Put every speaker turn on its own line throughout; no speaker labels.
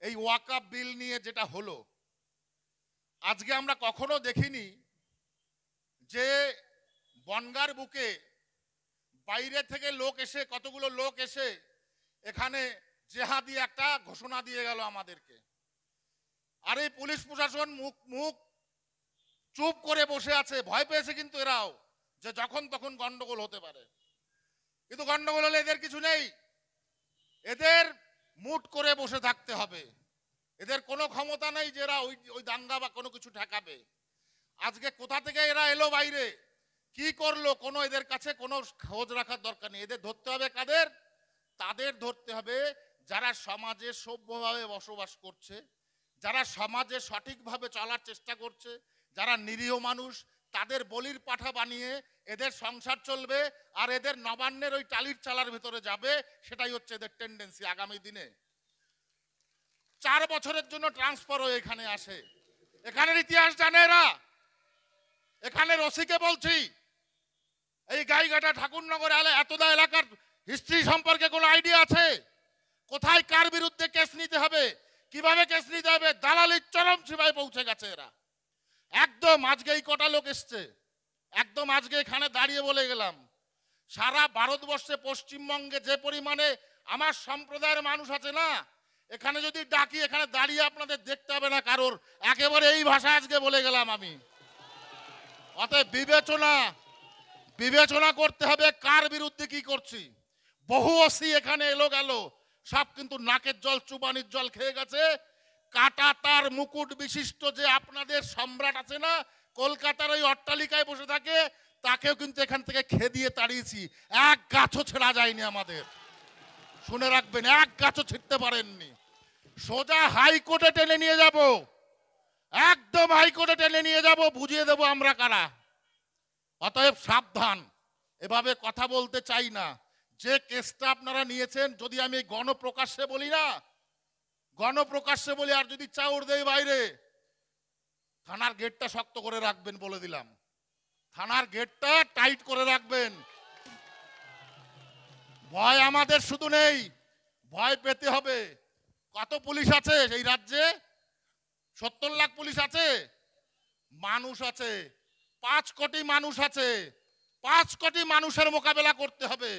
এই ওয়াকআপ বিল নিয়ে যেটা হলো, আজকে আমরা কখনো দেখিনি যে বনগাঁর বুকে বাইরে থেকে লোক এসে, কতগুলো লোক এসে এখানে জেহাদি একটা ঘোষণা দিয়ে গেল আমাদেরকে। আর এই পুলিশ প্রশাসন মুখ মুখ চুপ করে বসে আছে, ভয় পেয়েছে কিন্তু এরাও, যে যখন তখন গন্ডগোল হতে পারে। কিন্তু গন্ডগোল হলে এদের কিছু নেই, এদের মুট করে বসে থাকতে হবে। এদের কোনো ক্ষমতা নেই যে এরা ওই দাঙ্গা বা কোনো কিছু ঠেকাবে। আজকে কোথা থেকে এরা এলো বাইরে, কি করলো, কোনো এদের কাছে কোনো খোঁজ রাখার দরকার নেই। এদের ধরতে হবে কাদের? তাদের ধরতে হবে যারা সমাজে সভ্যভাবে বসবাস করছে, যারা সমাজে সঠিকভাবে চলার চেষ্টা করছে, যারা নিরীহ মানুষ, তাদের বলির পাঠা বানিয়ে এদের সংসার চলবে আর এদের নবান্নের ওই টালির চালার ভেতরে যাবে। সেটাই হচ্ছে এদের টেন্ডেন্সি আগামী দিনে। 4 বছরের জন্য ট্রান্সফার হয়ে এখানে আসে। এখানের ইতিহাস জানে এরা। এখানে রসিকে বলছি, এই গাইঘাটা ঠাকুরনগর এতদা এলাকার হিস্ট্রি সম্পর্কে কোনো আইডিয়া আছে? কোথায় কার বিরুদ্ধে কেস নিতে হবে, কিভাবে কেস নিতে হবে, দালালির চরম সীমায় পৌঁছে গেছে এরা। একদম আজকে এই কটা লোক এসছে, একদম আজকে এখানে দাঁড়িয়ে বলে গেলাম, সারা ভারতবর্ষে পশ্চিমবঙ্গে যে পরিমাণে আমার সম্প্রদায়ের মানুষ আছে না, এখানে যদি ডাকি এখানে দাঁড়িয়ে আপনাদের দেখতে হবে না কারোর, একেবারে এই ভাষা আজকে বলে গেলাম আমি। অতএব বিবেচনা করতে হবে কার বিরুদ্ধে কি করছি। বহু ওসি এখানে এলো গেল, সব কিন্তু নাকের জল চুবানির জল খেয়ে গেছে। কাটা তার মুকুট বিশিষ্ট যে আপনাদের সম্রাট আছে না, কলকাতার ওই অট্টালিকায় বসে থাকে, তাকেও কিন্তু এখান থেকে খেদিয়ে তাড়িয়েছি। এক গাছও ছেড়া যায়নি আমাদের, শুনে রাখবেন, এক গাছও ছিঁড়তে পারেননি। সোজা হাইকোর্টে টেনে নিয়ে যাব, একদম হাইকোর্টে টেনে নিয়ে যাব, বুঝিয়ে দেবো আমরা কারা। অতএব সাবধান, এভাবে কথা বলতে চাই না। যে কেসটা আপনারা নিয়েছেন, যদি আমি গণপ্রকাশ্যে বলি না, গণপ্রকাশ্যে বলি আর যদি চাউর দেই বাইরে, থানার গেটটা শক্ত করে রাখবেন বলে দিলাম, থানার গেটটা টাইট করে রাখবেন। ভয় আমাদের শুধু নেই, ভয় পেতে হবে। কত পুলিশ আছে এই রাজ্যে? 70 লাখ পুলিশ আছে, মানুষ আছে 5 কোটি মানুষ আছে। 5 কোটি মানুষের মোকাবেলা করতে হবে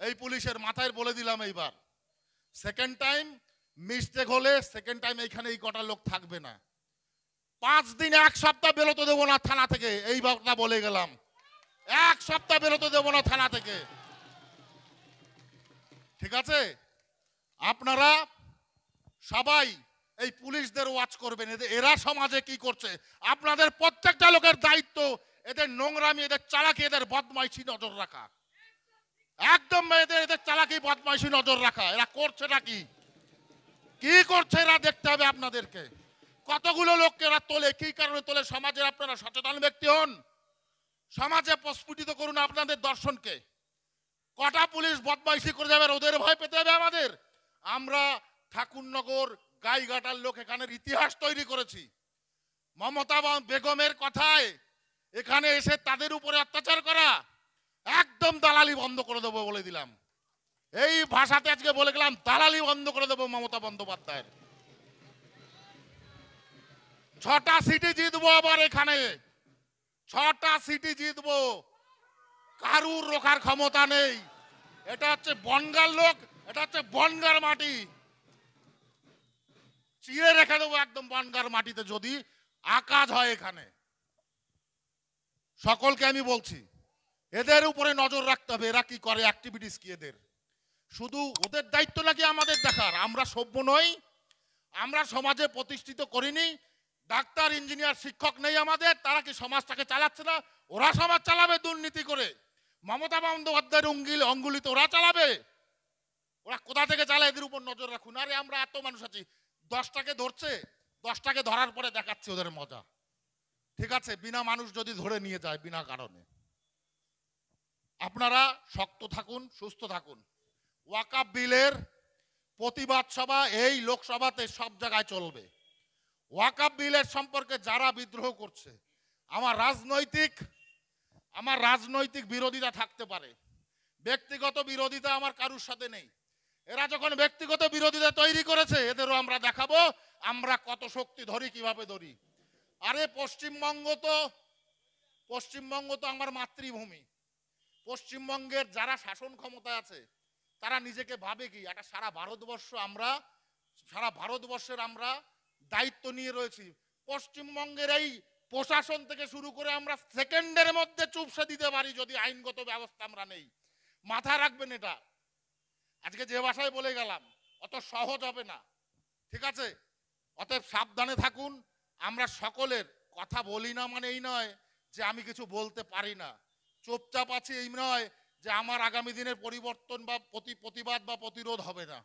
এই পুলিশের। মাথায় বলে দিলাম, এইবার সেকেন্ড টাইম মিস্টেক হলে সেকেন্ড টাইম এইখানে এই কটা লোক থাকবে না। 5 দিন 1 সপ্তাহ বেরোতে দেবো না থানা থেকে, এই কথা বলে গেলাম। 1 সপ্তাহ বেরোতে দেবো না থানা থেকে, ঠিক আছে? আপনারা সবাই এই পুলিশদের ওয়াচ করবেন, এরা সমাজে কি করছে। আপনাদের প্রত্যেকটা লোকের দায়িত্ব এদের নোংরামি, এদের চালাকি, এদের বদমাইশি নজর রাখা। একদম এদের চালাকি বদমাইশি নজর রাখা। এরা করছে নাকি, কি করছে এরা দেখতে হবে আপনাদেরকে। কতগুলো লোককে এরা তোলে, কি কারণে তোলে, সমাজের আপনারা সচেতন ব্যক্তি হন, সমাজে প্রস্ফুটিত করুন আপনাদের দর্শনকে। কটা পুলিশ বদমাইশি করে যাবে, ওদের ভয় পেতে হবে আমাদের? আমরা ঠাকুরনগর গাইঘাটার লোক এখানের ইতিহাস তৈরি করেছি। মমতা বেগমের কথায় এখানে এসে তাদের উপরে অত্যাচার করা, একদম দালালি বন্ধ করে দেবো বলে দিলাম। এই ভাষাতে আজকে বলে গেলাম, দালালি বন্ধ করে দেবো মমতা বন্দ্যোপাধ্যায়ের। 6টা সিটি জিতবো আবার এখানে, 6টা সিটি জিতবো, কারুর রোখার ক্ষমতা নেই। এটা হচ্ছে বনগাঁর লোক, এটা হচ্ছে বনগাঁর মাটি, চিড়ে রেখে দেবো একদম বনগাঁর মাটিতে যদি আকাজ হয় এখানে। সকলকে আমি বলছি, এদের উপরে নজর রাখতে হবে, এরা কি করে, অ্যাক্টিভিটিস কি এদের। শুধু ওদের দায়িত্ব নাকি আমাদের দেখার? আমরা সভ্য নই, আমরা সমাজে প্রতিষ্ঠিত করিনি, ডাক্তার ইঞ্জিনিয়ার শিক্ষক নেই আমাদের, তারা কি সমাজটাকে চালাচ্ছে না? ওরা সমাজ চালাবে দুর্নীতি করে। মমতা বন্দ্যোপাধ্যায়ের অঙ্গুলিতে ওরা চালাবে। ওরা কোথা থেকে চালায়, এদের উপর নজর রাখুন। আরে আমরা এত মানুষ আছি, 10টাকে ধরছে, 10টাকে ধরার পরে দেখাচ্ছে ওদের মজা, ঠিক আছে? বিনা মানুষ যদি ধরে নিয়ে যায় বিনা কারণে। আপনারা শক্ত থাকুন, সুস্থ থাকুন। ওয়াকআপ বিলের প্রতিবাদ সভা এই লোকসভাতে সব জায়গায় চলবে। ওয়াকআপ বিলের সম্পর্কে যারা বিদ্রোহ করছে, আমার রাজনৈতিক বিরোধিতা থাকতে পারে, ব্যক্তিগত বিরোধিতা আমার কারুর সাথে নেই, এরা যখন ব্যক্তিগত বিরোধীদের তৈরি করেছে, এদেরও আমরা দেখাবো আমরা কত শক্তি ধরি, কিভাবে ধরি। আরে পশ্চিমবঙ্গ তো আমার মাতৃভূমি। পশ্চিমবঙ্গের যারা শাসন ক্ষমতায় আছে তারা নিজেকে ভাবে কি একটা সারা ভারতবর্ষের আমরা দায়িত্ব নিয়ে রয়েছি। পশ্চিমবঙ্গের এই প্রশাসন থেকে শুরু করে আমরা সেকেন্ডের মধ্যে চুপসে দিতে পারি যদি আইনগত ব্যবস্থা আমরা নেই। মাথায় রাখবেন এটা। আজকে যে ভাষায় বলে গেলাম অত সহজ হবে না, ঠিক আছে? অতএব সাবধানে থাকুন। আমরা সকলের কথা বলি না মানে এই নয় যে আমি কিছু বলতে পারি না, চুপচাপ আছি এই নয় যে আমার আগামী দিনের পরিবর্তন বা প্রতিবাদ বা প্রতিরোধ হবে না।